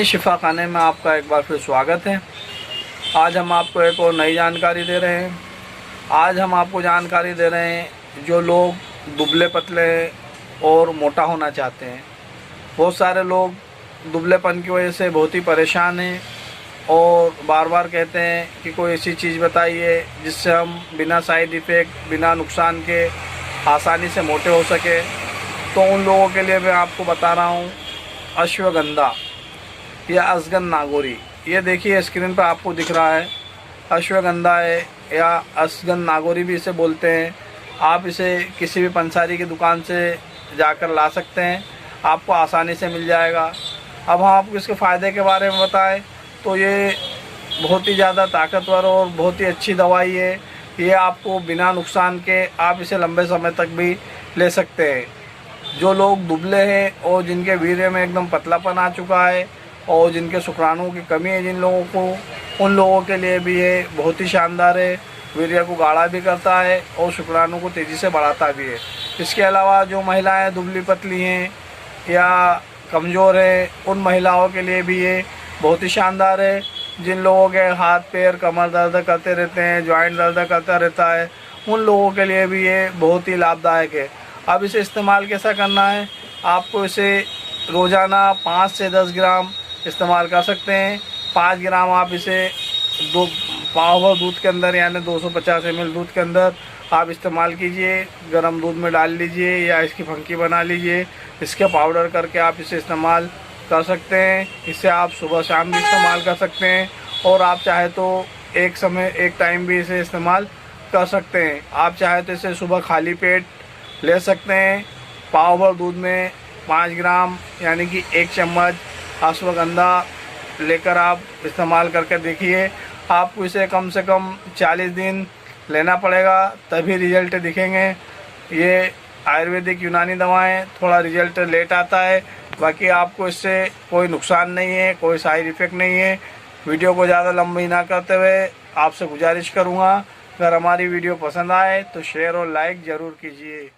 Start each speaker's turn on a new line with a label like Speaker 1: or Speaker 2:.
Speaker 1: शिफा खाने में आपका एक बार फिर स्वागत है। आज हम आपको एक और नई जानकारी दे रहे हैं। आज हम आपको जानकारी दे रहे हैं जो लोग दुबले पतले और मोटा होना चाहते हैं। बहुत सारे लोग दुबलेपन की वजह से बहुत ही परेशान हैं और बार बार कहते हैं कि कोई ऐसी चीज़ बताइए जिससे हम बिना साइड इफ़ेक्ट, बिना नुकसान के आसानी से मोटे हो सके। तो उन लोगों के लिए मैं आपको बता रहा हूँ अश्वगंधा या असगन नागौरी। ये देखिए स्क्रीन पर आपको दिख रहा है, अश्वगंधा है या असगन नागौरी भी इसे बोलते हैं। आप इसे किसी भी पंसारी की दुकान से जाकर ला सकते हैं, आपको आसानी से मिल जाएगा। अब हम आपको इसके फ़ायदे के बारे में बताएं तो ये बहुत ही ज़्यादा ताकतवर और बहुत ही अच्छी दवाई है। ये आपको बिना नुकसान के आप इसे लंबे समय तक भी ले सकते हैं। जो लोग दुबले हैं और जिनके वीर्य में एकदम पतलापन आ चुका है और जिनके शुक्राणुओं की कमी है जिन लोगों को, उन लोगों के लिए भी ये बहुत ही शानदार है। वीर्य को गाढ़ा भी करता है और शुक्राणु को तेज़ी से बढ़ाता भी है। इसके अलावा जो महिलाएं दुबली पतली हैं या कमज़ोर हैं, उन महिलाओं के लिए भी ये बहुत ही शानदार है। जिन लोगों के हाथ पैर कमर दर्द करते रहते हैं, जॉइंट दर्द करता रहता है, उन लोगों के लिए भी ये बहुत ही लाभदायक है। अब इसे इस्तेमाल कैसा करना है, आपको इसे रोज़ाना 5 से 10 ग्राम इस्तेमाल कर सकते हैं। 5 ग्राम आप इसे पाव भर दूध के अंदर यानी 250 ml दूध के अंदर आप इस्तेमाल कीजिए। गर्म दूध में डाल लीजिए या इसकी फंकी बना लीजिए, इसके पाउडर करके आप इसे इस्तेमाल कर सकते हैं। इसे आप सुबह शाम भी इस्तेमाल कर सकते हैं और आप चाहे तो एक टाइम भी इसे इस्तेमाल कर सकते हैं। आप चाहे तो इसे सुबह खाली पेट ले सकते हैं। पाव भर दूध में 5 ग्राम यानी कि 1 चम्मच अश्वगंधा लेकर आप इस्तेमाल करके देखिए। आपको इसे कम से कम 40 दिन लेना पड़ेगा, तभी रिजल्ट दिखेंगे। ये आयुर्वेदिक यूनानी दवाएं थोड़ा रिजल्ट लेट आता है, बाकी आपको इससे कोई नुकसान नहीं है, कोई साइड इफ़ेक्ट नहीं है। वीडियो को ज़्यादा लंबी ना करते हुए आपसे गुजारिश करूँगा, अगर हमारी वीडियो पसंद आए तो शेयर और लाइक ज़रूर कीजिए।